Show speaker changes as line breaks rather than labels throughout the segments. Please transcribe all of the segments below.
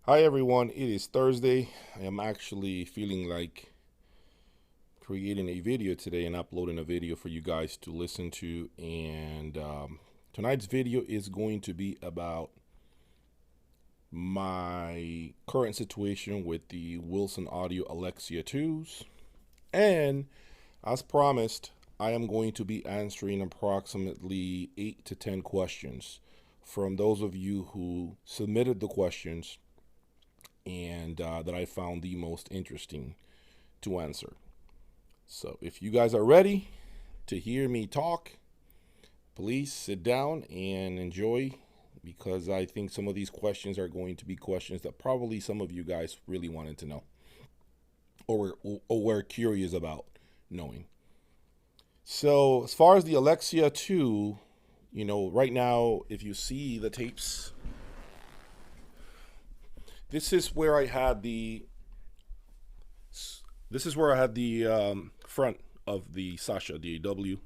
Hi everyone, it is Thursday. I am actually feeling like creating a video today and uploading a video for you guys to listen to. And tonight's video is going to be about my current situation with the Wilson Audio Alexia 2s. And as promised, I am going to be answering approximately 8 to 10 questions from those of you who submitted the questions and that I found the most interesting to answer. So if you guys are ready to hear me talk, please sit down and enjoy, because I think some of these questions are going to be questions that probably some of you guys really wanted to know or were curious about knowing. So as far as the Alexia 2, right now, if you see the tapes, this is where I had the front of the Sasha DAW.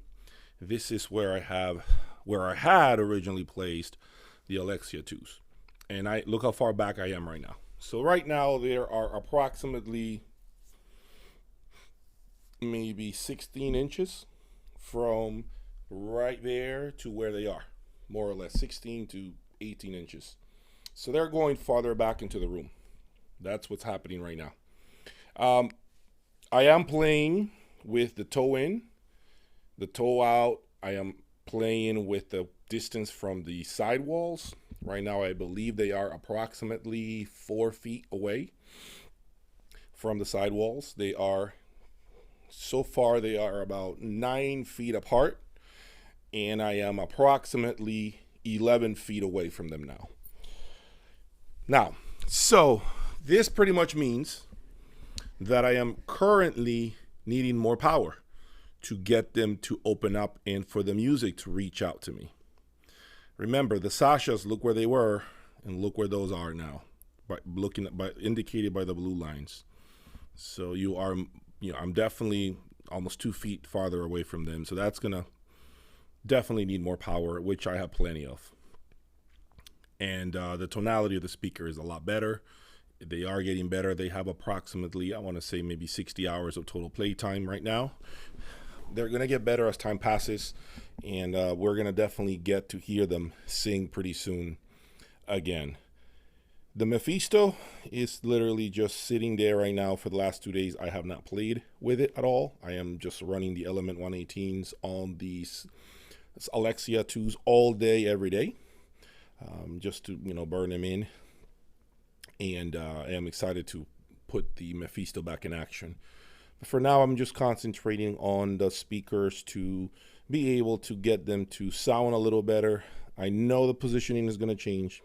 This is where I had originally placed the Alexia 2s. And I look how far back I am right now. So right now there are approximately maybe 16 inches from right there to where they are. More or less 16 to 18 inches. So they're going farther back into the room. That's what's happening right now. I am playing with the toe in, the toe out. I am playing with the distance from the sidewalls. Right now, I believe they are approximately 4 feet away from the sidewalls. So far, they are about 9 feet apart, and I am approximately 11 feet away from them now. So this pretty much means that I am currently needing more power to get them to open up and for the music to reach out to me. Remember, the Sashas, look where they were and look where those are now, indicated by the blue lines. So I'm definitely almost 2 feet farther away from them. So that's gonna definitely need more power, which I have plenty of. And the tonality of the speaker is a lot better. They are getting better. They have approximately, I want to say maybe 60 hours of total playtime right now. They're going to get better as time passes, and we're going to definitely get to hear them sing pretty soon again. The Mephisto is literally just sitting there right now. For the last 2 days, I have not played with it at all. I am just running the Element 118s on these Alexia 2s all day, every day. Just to burn them in, and I am excited to put the Mephisto back in action. But for now, I'm just concentrating on the speakers to be able to get them to sound a little better. I know the positioning is going to change.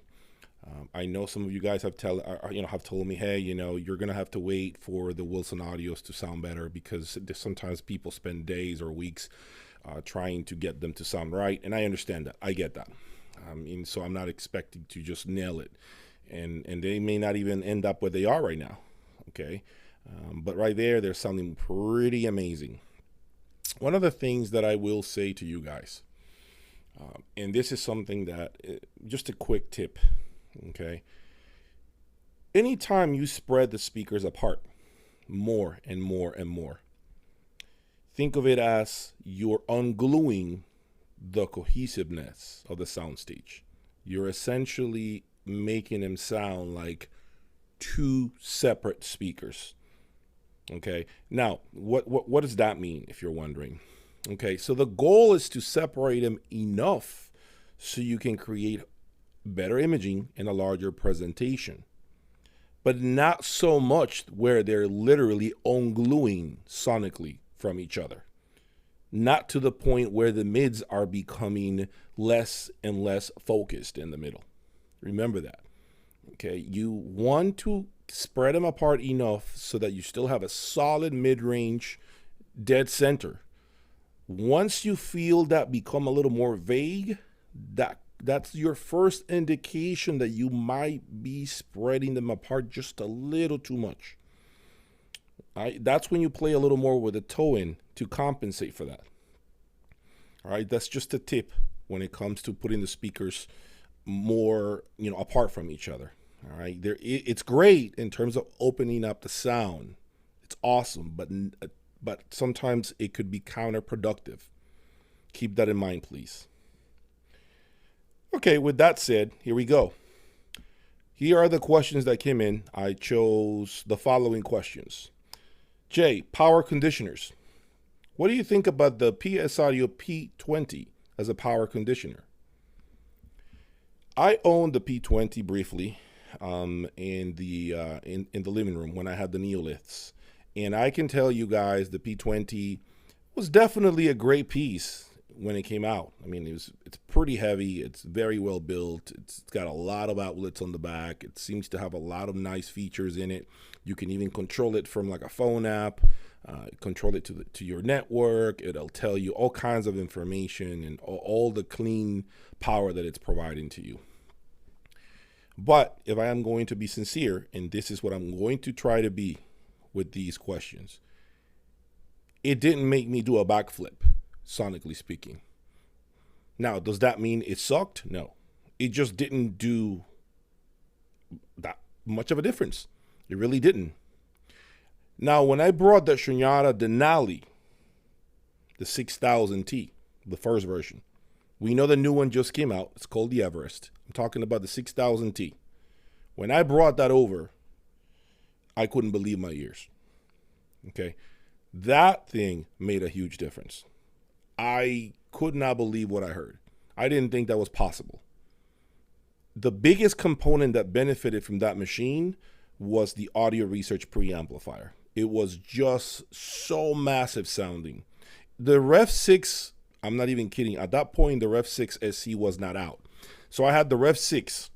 I know some of you guys have told me, hey, you're going to have to wait for the Wilson Audios to sound better, because sometimes people spend days or weeks trying to get them to sound right, and I understand that. I get that. So I'm not expecting to just nail it, and they may not even end up where they are right now. Okay, but right there, they're sounding pretty amazing. One of the things that I will say to you guys, and this is something that just a quick tip. Okay, anytime you spread the speakers apart more and more and more, think of it as you're ungluing the cohesiveness of the soundstage. You're essentially making them sound like two separate speakers. Okay, now what does that mean, if you're wondering? Okay, so the goal is to separate them enough so you can create better imaging and a larger presentation, but not so much where they're literally ungluing sonically from each other. Not to the point where the mids are becoming less and less focused in the middle. Remember that. Okay, you want to spread them apart enough so that you still have a solid mid-range dead center. Once you feel that become a little more vague, that's your first indication that you might be spreading them apart just a little too much. All right, that's when you play a little more with the toe in to compensate for that. All right, that's just a tip when it comes to putting the speakers more, apart from each other. All right, it's great in terms of opening up the sound. It's awesome, but sometimes it could be counterproductive. Keep that in mind, please. Okay, with that said, here we go. Here are the questions that came in. I chose the following questions. Jay, power conditioners. What do you think about the PS Audio P20 as a power conditioner? I owned the P20 briefly in the living room when I had the Neoliths. And I can tell you guys the P20 was definitely a great piece when it came out. I mean, it's pretty heavy. It's very well built. It's got a lot of outlets on the back. It seems to have a lot of nice features in it. You can even control it from like a phone app, control it to your network. It'll tell you all kinds of information and all the clean power that it's providing to you. But if I am going to be sincere, and this is what I'm going to try to be with these questions, it didn't make me do a backflip, sonically speaking. Now, does that mean it sucked? No. It just didn't do that much of a difference. It really didn't. Now, when I brought the Shunyata Denali, the 6000T, the first version, we know the new one just came out. It's called the Everest. I'm talking about the 6000T. When I brought that over, I couldn't believe my ears. Okay? That thing made a huge difference. I could not believe what I heard. I didn't think that was possible. The biggest component that benefited from that machine was the audio research preamplifier. It was just so massive sounding. The Ref 6, I'm not even kidding, at that point the Ref 6 SC was not out. So I had the Ref 6.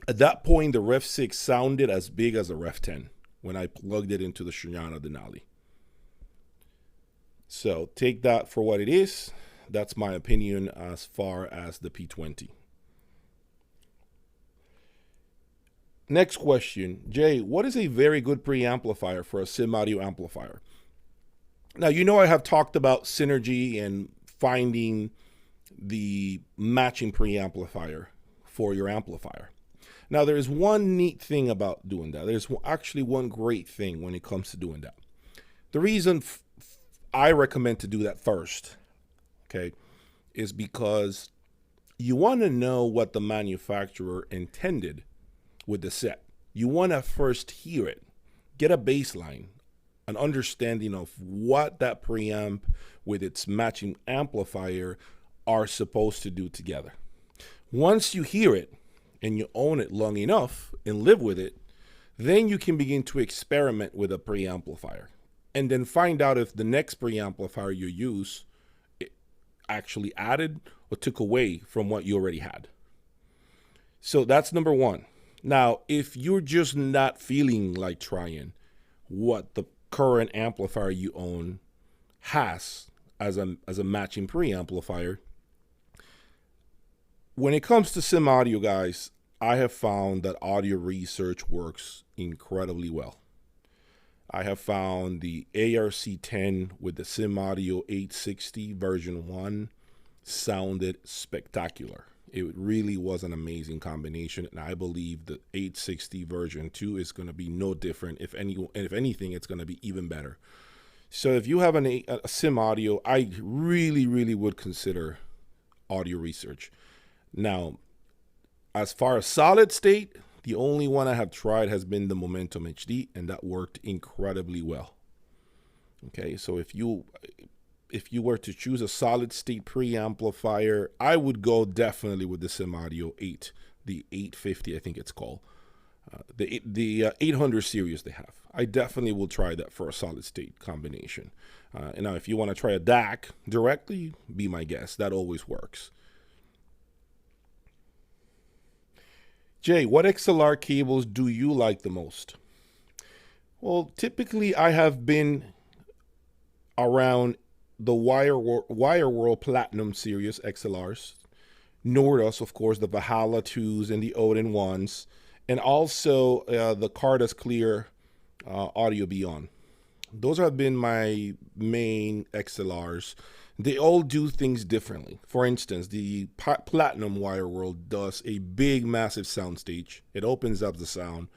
At that point the Ref 6 sounded as big as a Ref 10 when I plugged it into the Shunyata Denali. So take that for what it is. That's my opinion as far as the P20. Next question. Jay, what is a very good preamplifier for a sim audio amplifier? Now, you know I have talked about synergy and finding the matching preamplifier for your amplifier. Now, there is one neat thing about doing that. There's actually one great thing when it comes to doing that. The reason I recommend to do that first, okay, is because you want to know what the manufacturer intended with the set. You want to first hear it, get a baseline, an understanding of what that preamp with its matching amplifier are supposed to do together. Once you hear it and you own it long enough and live with it, then you can begin to experiment with a preamplifier and then find out if the next preamplifier you use actually added or took away from what you already had. So that's number one. Now, if you're just not feeling like trying what the current amplifier you own has as a matching preamplifier, when it comes to sim audio, guys, I have found that audio research works incredibly well. I have found the ARC10 with the sim audio 860 version 1 sounded spectacular. It really was an amazing combination, and I believe the 860 version 2 is going to be no different. If anything, it's going to be even better. So if you have a sim audio, I really would consider audio research. Now, as far as solid state, the only one I have tried has been the Momentum HD, and that worked incredibly well. Okay, so if you were to choose a solid state preamplifier, I would go definitely with the Sim Audio 8, the 850, I think it's called. The 800 series they have. I definitely will try that for a solid state combination. And now if you want to try a DAC directly, be my guest. That always works. Jay, what XLR cables do you like the most? Well, typically I have been around the Wire World Platinum Series XLRs, Nordos, of course, the Valhalla 2s and the Odin 1s, and also the Cardus Clear Audio Beyond. Those have been my main XLRs. They all do things differently. For instance, the Platinum Wire World does a big, massive soundstage. It opens up the sound.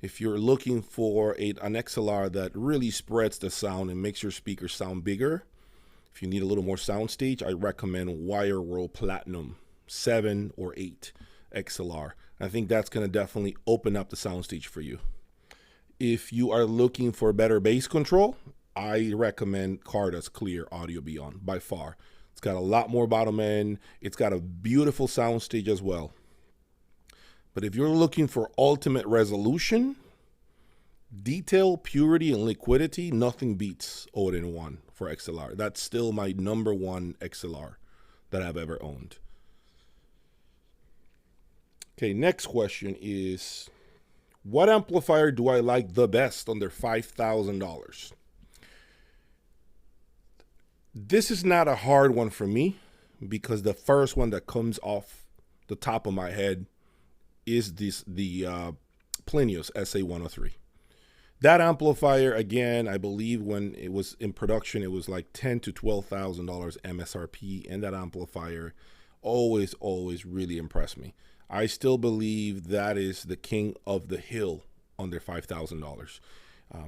If you're looking for an XLR that really spreads the sound and makes your speakers sound bigger, if you need a little more soundstage, I recommend Wire World Platinum 7 or 8 XLR. I think that's going to definitely open up the soundstage for you. If you are looking for better bass control, I recommend Carda's Clear Audio Beyond by far. It's got a lot more bottom end. It's got a beautiful soundstage as well. But if you're looking for ultimate resolution, detail, purity, and liquidity, nothing beats Odin 1 for XLR. That's still my number one XLR that I've ever owned. Okay, next question is, what amplifier do I like the best under $5,000? This is not a hard one for me because the first one that comes off the top of my head is the Plinius SA103. That amplifier, again, I believe when it was in production, it was like $10,000 to $12,000 MSRP, and that amplifier always really impressed me. I still believe that is the king of the hill under $5,000.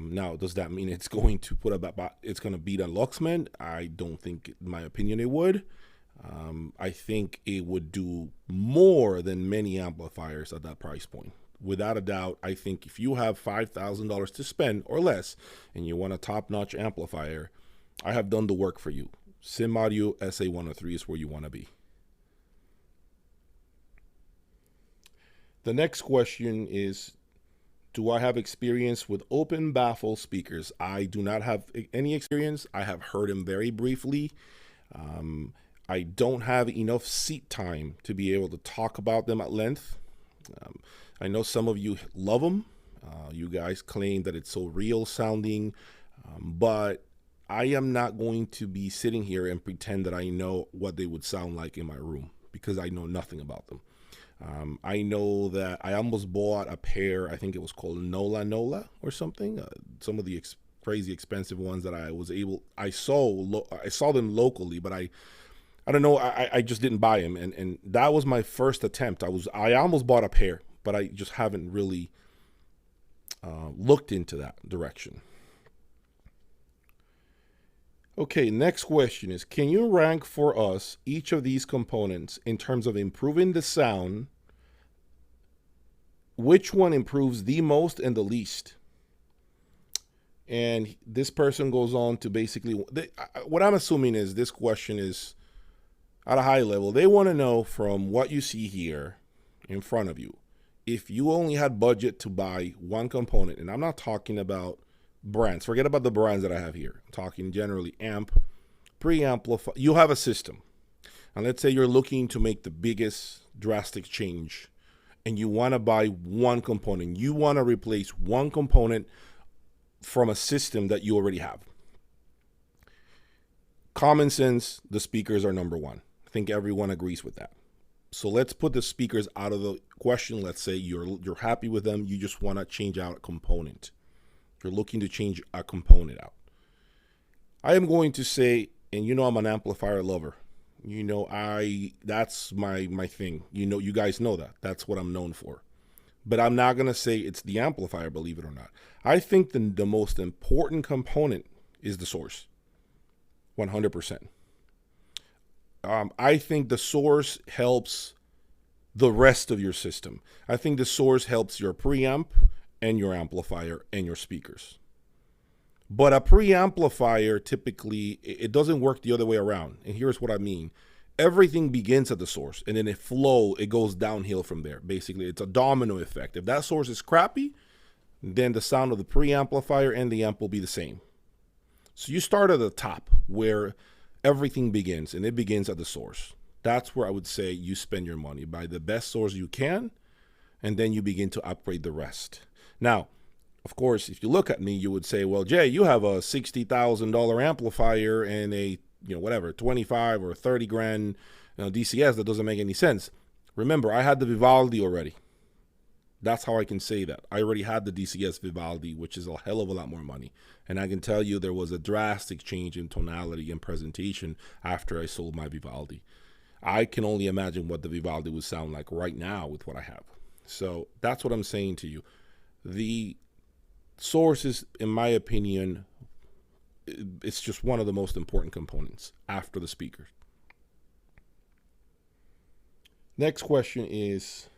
Now, does that mean it's going to it's going to beat a Luxman? I don't think, in my opinion, it would. I think it would do more than many amplifiers at that price point. Without a doubt, I think if you have $5,000 to spend or less and you want a top-notch amplifier, I have done the work for you. Sim Audio SA103 is where you want to be. The next question is, do I have experience with open baffle speakers? I do not have any experience. I have heard them very briefly. I don't have enough seat time to be able to talk about them at length. I know some of you love them. You guys claim that it's so real sounding, but I am not going to be sitting here and pretend that I know what they would sound like in my room because I know nothing about them. I know that I almost bought a pair, I think it was called Nola or something. Some of the crazy expensive ones that I saw them locally, but I don't know, I just didn't buy them. And that was my first attempt. I almost bought a pair, but I just haven't really looked into that direction. Okay, next question is, can you rank for us each of these components in terms of improving the sound? Which one improves the most and the least? And this person goes on to basically, what I'm assuming is this question is at a high level. They want to know from what you see here in front of you, if you only had budget to buy one component, and I'm not talking about brands. Forget about the brands that I have here. I'm talking generally amp, preamplifier. You have a system. And let's say you're looking to make the biggest drastic change and you want to buy one component. You want to replace one component from a system that you already have. Common sense, the speakers are number one. I think everyone agrees with that. So let's put the speakers out of the question. Let's say you're happy with them. You just want to change out a component. You're looking to change a component out. I am going to say, and you know I'm an amplifier lover. You know, that's my thing. You know, you guys know that. That's what I'm known for. But I'm not going to say it's the amplifier, believe it or not. I think the most important component is the source. 100%. I think the source helps the rest of your system. I think the source helps your preamp and your amplifier and your speakers. But a preamplifier, typically, it doesn't work the other way around. And here's what I mean. Everything begins at the source, and then it goes downhill from there. Basically, it's a domino effect. If that source is crappy, then the sound of the preamplifier and the amp will be the same. So you start at the top where everything begins, and it begins at the source. That's where I would say you spend your money. Buy the best source you can, and then you begin to upgrade the rest. Now, of course, if you look at me, you would say, well, Jay, you have a $60,000 amplifier and a, 25 or 30 grand DCS. That doesn't make any sense. Remember, I had the Vivaldi already. That's how I can say that. I already had the DCS Vivaldi, which is a hell of a lot more money. And I can tell you there was a drastic change in tonality and presentation after I sold my Vivaldi. I can only imagine what the Vivaldi would sound like right now with what I have. So that's what I'm saying to you. The source is, in my opinion, it's just one of the most important components after the speakers. Next question is,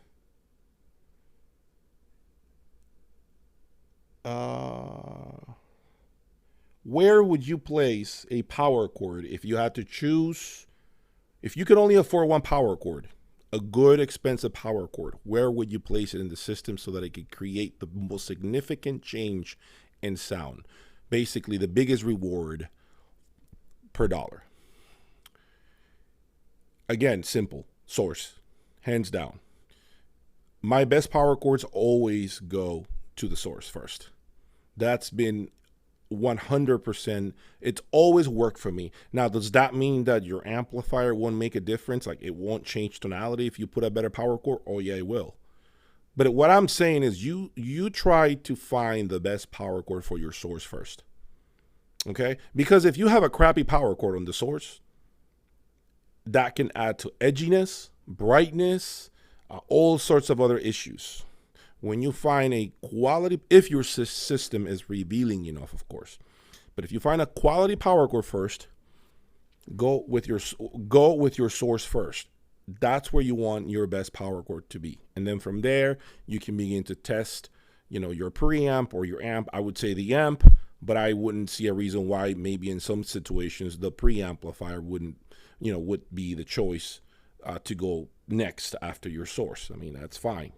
where would you place a power cord if you had to choose? If you could only afford one power cord, a good expensive power cord, where would you place it in the system so that it could create the most significant change in sound? Basically, the biggest reward per dollar. Again, simple. Source. Hands down. My best power cords always go to the source first. That's been 100%. It's always worked for me. Now, does that mean that your amplifier won't make a difference? Like, it won't change tonality if you put a better power cord? Oh yeah, it will. But what I'm saying is you try to find the best power cord for your source first. Okay? Because if you have a crappy power cord on the source, that can add to edginess, brightness, all sorts of other issues. When you find a quality, if your system is revealing enough, of course. But if you find a quality power cord first, go with your source first. That's where you want your best power cord to be. And then from there, you can begin to test, your preamp or your amp. I would say the amp, but I wouldn't see a reason why maybe in some situations the preamplifier would be the choice to go next after your source. I mean, that's fine.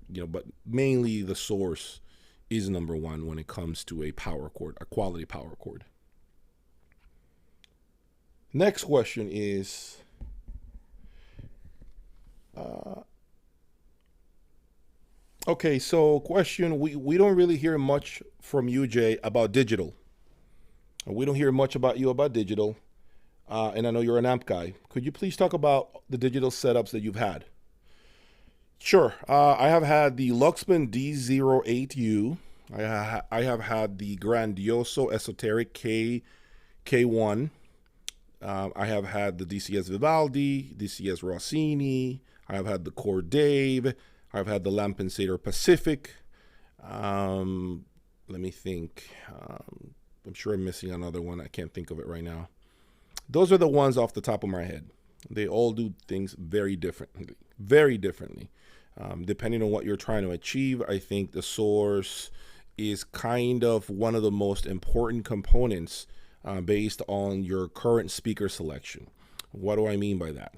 But mainly the source is number one when it comes to a power cord, a quality power cord. Next question is, okay, so question, we don't really hear much from you, Jay, about digital. We don't hear much about you about digital. And I know you're an amp guy. Could you please talk about the digital setups that you've had? Sure. I have had the Luxman D08U. I have had the Grandioso Esoteric K1. I have had the DCS Vivaldi, DCS Rossini. I have had the Core Dave. I've had the Lampensator Pacific. Let me think. I'm sure I'm missing another one. I can't think of it right now. Those are the ones off the top of my head. They all do things very differently. Depending on what you're trying to achieve, I think the source is kind of one of the most important components based on your current speaker selection. What do I mean by that?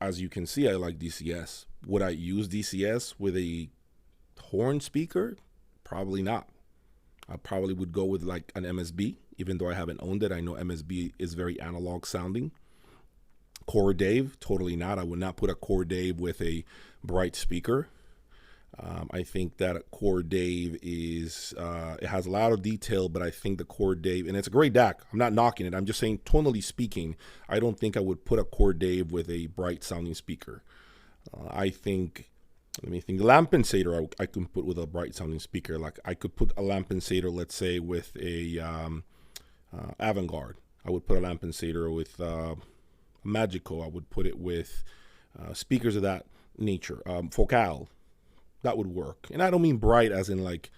As you can see, I like DCS. Would I use DCS with a horn speaker? Probably not. I probably would go with like an MSB, even though I haven't owned it. I know MSB is very analog sounding. Core Dave, totally not. I would not put a Core Dave with a bright speaker. I think that Core Dave is, it has a lot of detail, but I think the Core Dave, and it's a great DAC. I'm not knocking it. I'm just saying, tonally speaking, I don't think I would put a Core Dave with a bright sounding speaker. I think, let me think, Lampensator I can put with a bright sounding speaker. Like I could put a Lampensator, let's say, with a Avantgarde. I would put a Lampensator with Magico. I would put it with speakers of that nature. Focal, that would work. And I don't mean bright as in like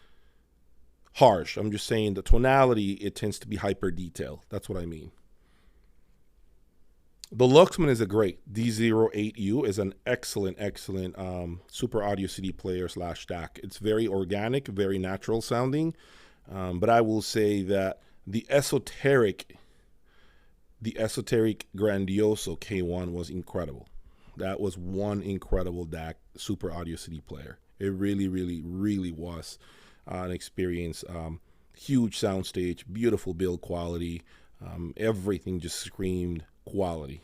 harsh. I'm just saying the tonality, it tends to be hyper detailed. That's what I mean. The Luxman is a great. D08U is an excellent super audio CD player / DAC. It's very organic, very natural sounding. But I will say that the esoteric Grandioso K1 was incredible. That was one incredible DAC super audio CD player. It really was an experience. Huge soundstage, beautiful build quality. Everything just screamed quality.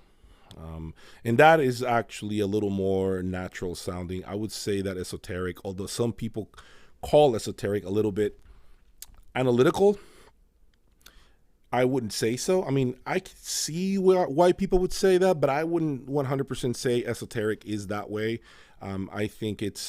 And that is actually a little more natural sounding. I would say that esoteric, although some people call esoteric a little bit analytical, I wouldn't say so. I mean, I can see why people would say that, but I wouldn't 100% say esoteric is that way. I think it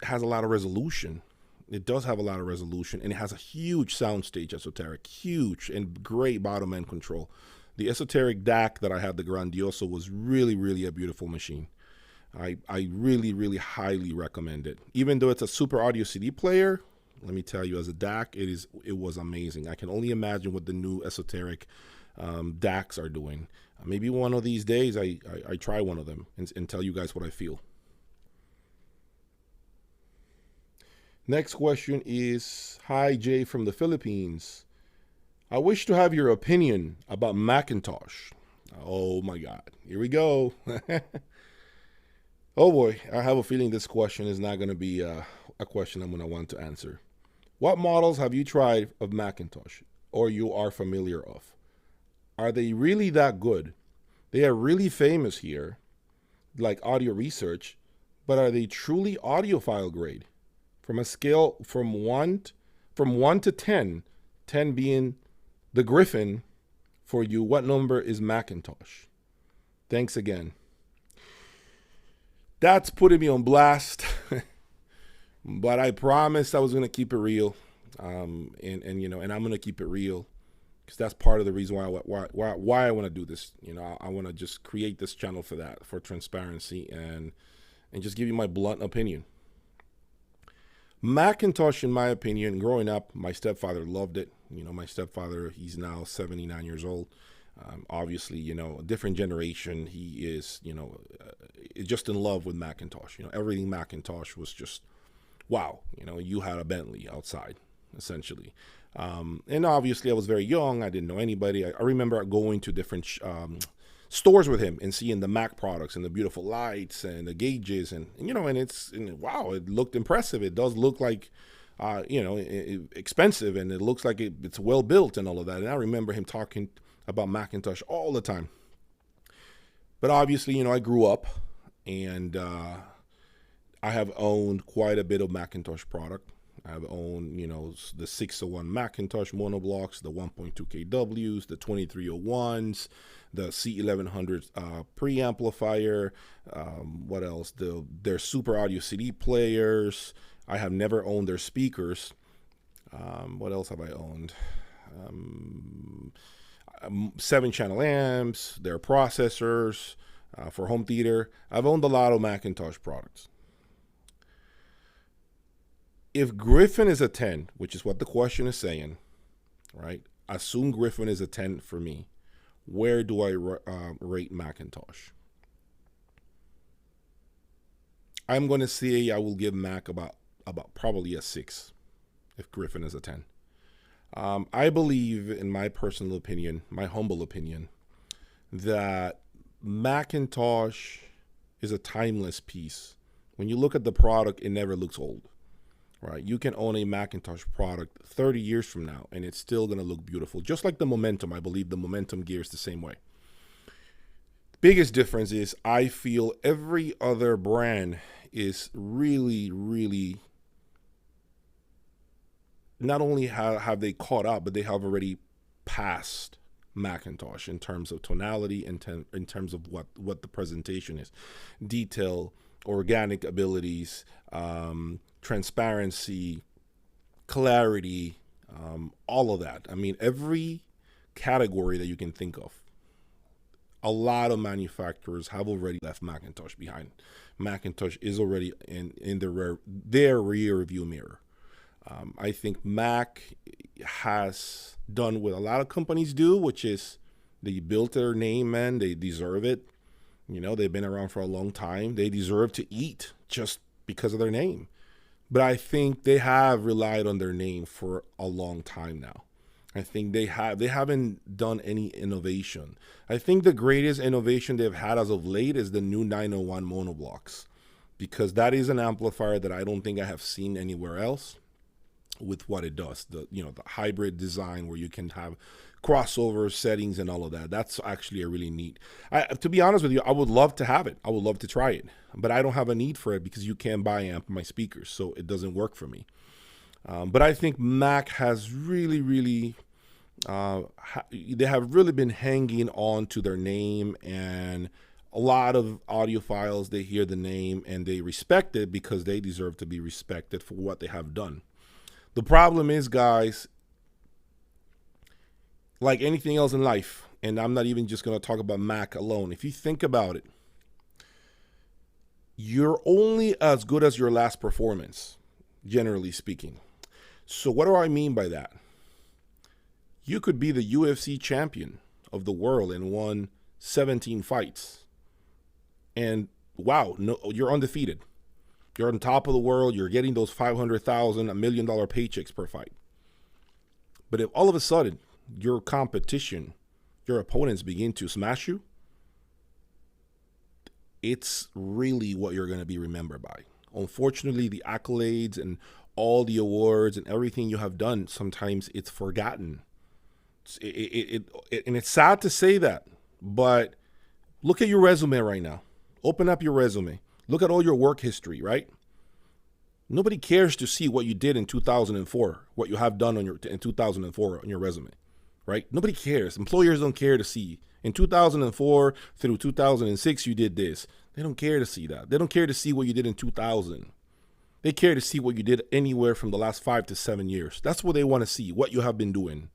has a lot of resolution. It does have a lot of resolution, and it has a huge soundstage. Esoteric, huge and great bottom end control. The esoteric DAC that I had, the Grandioso, was really, really a beautiful machine. I really, really highly recommend it. Even though it's a super audio CD player, let me tell you, as a DAC, it was amazing. I can only imagine what the new esoteric DACs are doing. Maybe one of these days I try one of them and tell you guys what I feel. Next question is, hi Jay from the Philippines. I wish to have your opinion about McIntosh. Oh my God, here we go. Oh boy, I have a feeling this question is not going to be a question I'm going to want to answer. What models have you tried of McIntosh or you are familiar of? Are they really that good? They are really famous here, like audio research, but are they truly audiophile grade? From a scale from 1 to 10, 10 being the Griffin, for you, what number is McIntosh? Thanks again. That's putting me on blast, but I promised I was going to keep it real, and I'm going to keep it real because that's part of the reason why I want to do this. I want to just create this channel for that, for transparency, and just give you my blunt opinion. McIntosh, in my opinion, growing up, my stepfather loved it. My stepfather, he's now 79 years old. Obviously, a different generation. He is, just in love with McIntosh. Everything McIntosh was just, wow. You had a Bentley outside, essentially. And obviously, I was very young. I didn't know anybody. I remember going to different stores with him and seeing the Mac products and the beautiful lights and the gauges and wow, it looked impressive. It does look like, expensive, and it looks like it's well built and all of that. And I remember him talking about McIntosh all the time. But obviously, I grew up and I have owned quite a bit of McIntosh product. I've owned, the 601 McIntosh monoblocks, the 1.2 kWs, the 2301s, the C1100 preamplifier. What else? Their super audio CD players. I have never owned their speakers. What else have I owned? 7-channel amps, their processors for home theater. I've owned a lot of McIntosh products. If Griffin is a 10, which is what the question is saying, right? Assume Griffin is a 10 for me. Where do I rate McIntosh? I'm going to say I will give Mac about probably a 6 if Griffin is a 10. I believe, in my personal opinion, my humble opinion, that McIntosh is a timeless piece. When you look at the product, it never looks old. Right, you can own a McIntosh product 30 years from now, and it's still going to look beautiful. Just like the Momentum, I believe the Momentum gear is the same way. Biggest difference is I feel every other brand is really, really, not only have they caught up, but they have already passed McIntosh in terms of tonality and in terms of what the presentation is. Detail, organic abilities, transparency, clarity, all of that. I mean, every category that you can think of, a lot of manufacturers have already left McIntosh behind. McIntosh is already in their rear view mirror. I think Mac has done what a lot of companies do, which is they built their name, man. They deserve it. They've been around for a long time. They deserve to eat just because of their name. But I think they have relied on their name for a long time now. I think they haven't done any innovation. I think the greatest innovation they've had as of late is the new 901 monoblocks, because that is an amplifier that I don't think I have seen anywhere else with what it does. The hybrid design where you can have crossover settings and all of that. That's actually a really neat. To be honest with you, I would love to have it. I would love to try it, but I don't have a need for it because you can't buy amp my speakers, so it doesn't work for me. But I think Mac has really, really They have really been hanging on to their name, and a lot of audiophiles, they hear the name and they respect it because they deserve to be respected for what they have done. The problem is, guys, like anything else in life, and I'm not even just going to talk about Mac alone. If you think about it, you're only as good as your last performance, generally speaking. So what do I mean by that? You could be the UFC champion of the world and won 17 fights. And wow, no, you're undefeated. You're on top of the world. You're getting those $500,000, $1 million paychecks per fight. But if all of a sudden your competition, your opponents begin to smash you, it's really what you're going to be remembered by. Unfortunately, the accolades and all the awards and everything you have done, sometimes it's forgotten. And it's sad to say that, but look at your resume right now. Open up your resume. Look at all your work history, right? Nobody cares to see what you did in 2004, what you have done in 2004 on your resume, right? Nobody cares. Employers don't care to see. In 2004 through 2006, you did this. They don't care to see that. They don't care to see what you did in 2000. They care to see what you did anywhere from the last 5 to 7 years. That's what they want to see, what you have been doing.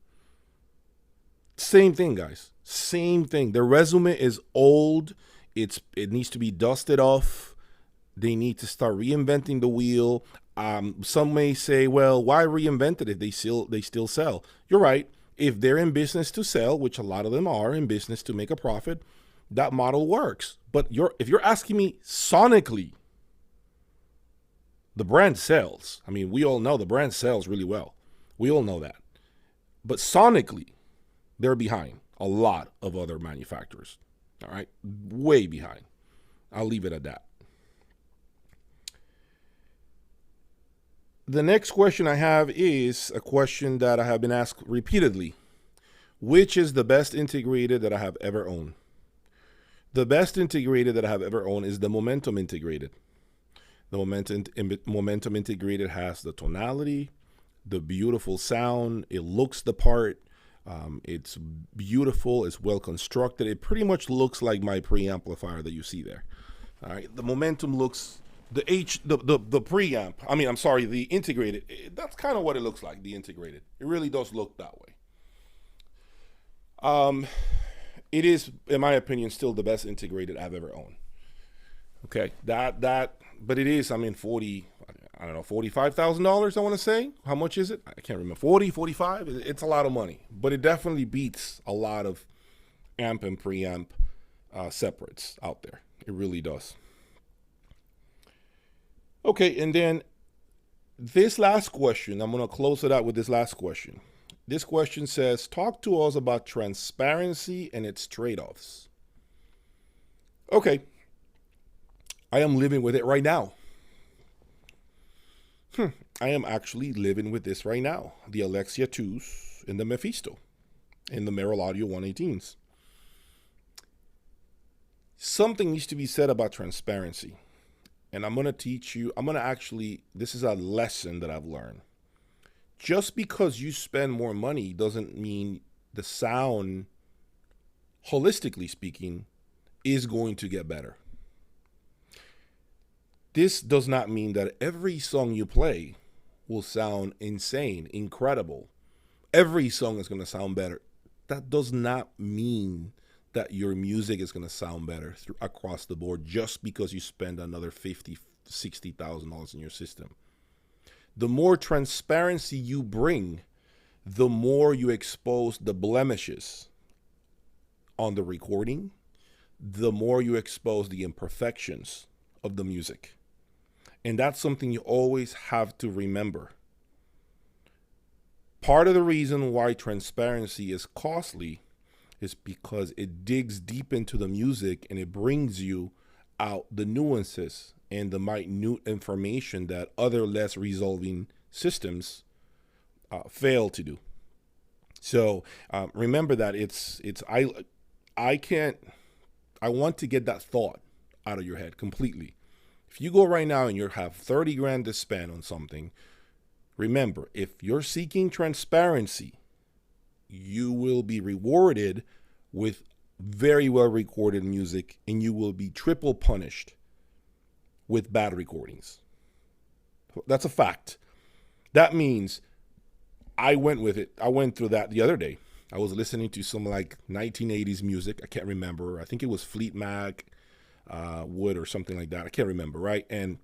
Same thing, guys. Same thing. Their resume is old. It needs to be dusted off. They need to start reinventing the wheel. Some may say, well, why reinvent it if they still sell? You're right. If they're in business to sell, which a lot of them are in business to make a profit, that model works. But if you're asking me sonically, the brand sells. I mean, we all know the brand sells really well. We all know that. But sonically, they're behind a lot of other manufacturers. All right? Way behind. I'll leave it at that. The next question I have is a question that I have been asked repeatedly. Which is the best integrated that I have ever owned? The best integrated that I have ever owned is the Momentum integrated. The Momentum integrated has the tonality, the beautiful sound. It looks the part. It's beautiful. It's well constructed. It pretty much looks like my preamplifier that you see there. All right. The Momentum looks the preamp. I mean, I'm sorry, the integrated. That's kind of what it looks like. The integrated. It really does look that way. It is, in my opinion, still the best integrated I've ever owned. Okay, but it is. I mean, $45,000. I want to say. How much is it? I can't remember. 40, 45. It's a lot of money, but it definitely beats a lot of amp and preamp separates out there. It really does. Okay, and then this last question, I'm going to close it out with this last question. This question says, talk to us about transparency and its trade-offs. Okay. I am living with it right now. I am actually living with this right now. The Alexia 2s and the Mephisto and the Merrill Audio 118s. Something needs to be said about transparency. And I'm going to teach you, this is a lesson that I've learned. Just because you spend more money doesn't mean the sound, holistically speaking, is going to get better. This does not mean that every song you play will sound insane, incredible. Every song is going to sound better. That does not mean that your music is going to sound better across the board just because you spend another $50,000, $60,000 in your system. The more transparency you bring, the more you expose the blemishes on the recording, the more you expose the imperfections of the music. And that's something you always have to remember. Part of the reason why transparency is costly is because it digs deep into the music and it brings you out the nuances and the minute information that other less resolving systems fail to do. So remember that I want to get that thought out of your head completely. If you go right now and you have 30 grand to spend on something, remember, if you're seeking transparency, you will be rewarded with very well recorded music, and you will be triple punished with bad recordings. That's a fact. That means I went with it. I went through that the other day. I was listening to some like 1980s music. I can't remember. I think it was Fleet Mac, Wood or something like that. I can't remember, right? And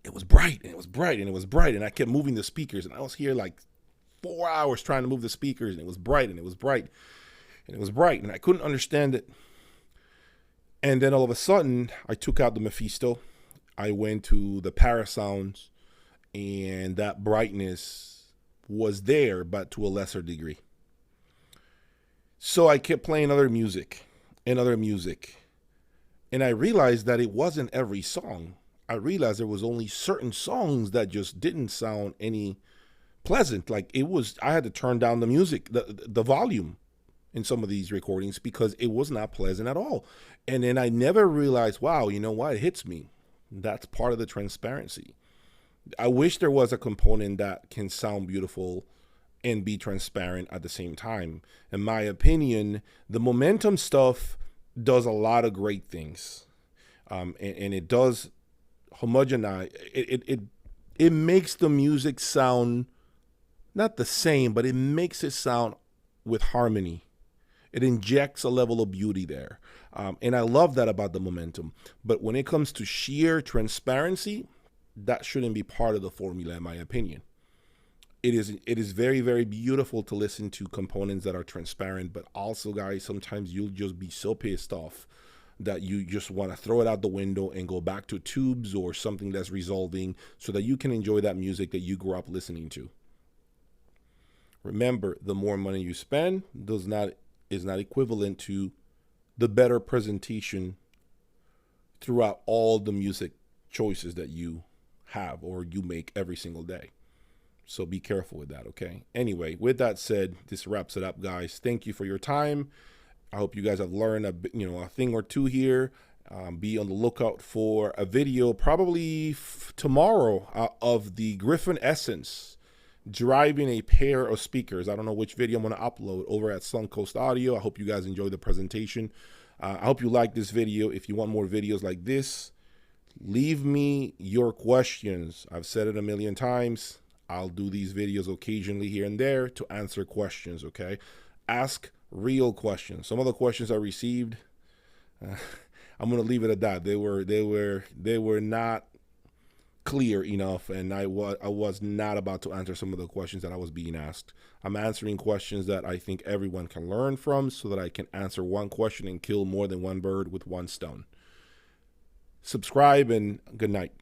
it was bright, and it was bright, and it was bright, and I kept moving the speakers, and I was here like 4 hours trying to move the speakers, and it was bright, and it was bright, and it was bright, and I couldn't understand it. And then all of a sudden, I took out the Mephisto. I went to the Parasounds, and that brightness was there, but to a lesser degree. So I kept playing other music and other music. And I realized that it wasn't every song. I realized there was only certain songs that just didn't sound any pleasant. Like it was, I had to turn down the music, the volume in some of these recordings because it was not pleasant at all. And then I never realized, wow, you know what? It hits me. That's part of the transparency. I wish there was a component that can sound beautiful and be transparent at the same time. In my opinion, the momentum stuff does a lot of great things. And it does homogenize. It makes the music sound not the same, but it makes it sound with harmony. It injects a level of beauty there. And I love that about the momentum. But when it comes to sheer transparency, that shouldn't be part of the formula, in my opinion. It is very, very beautiful to listen to components that are transparent, but also, guys, sometimes you'll just be so pissed off that you just want to throw it out the window and go back to tubes or something that's resolving so that you can enjoy that music that you grew up listening to. Remember, the more money you spend is not equivalent to the better presentation throughout all the music choices that you have or you make every single day. So be careful with that, okay? Anyway, with that said, this wraps it up, guys. Thank you for your time. I hope you guys have learned a thing or two here. Be on the lookout for a video probably tomorrow of the Griffin Essence driving a pair of speakers. I don't know which video I'm going to upload over at Suncoast Audio. I hope you guys enjoyed the presentation. I hope you like this video. If you want more videos like this, leave me your questions. I've said it a million times. I'll do these videos occasionally here and there to answer questions, okay? Ask real questions. Some of the questions I received, I'm going to leave it at that. They were not clear enough, and I was not about to answer some of the questions that I was being asked. I'm answering questions that I think everyone can learn from so that I can answer one question and kill more than one bird with one stone. Subscribe and good night.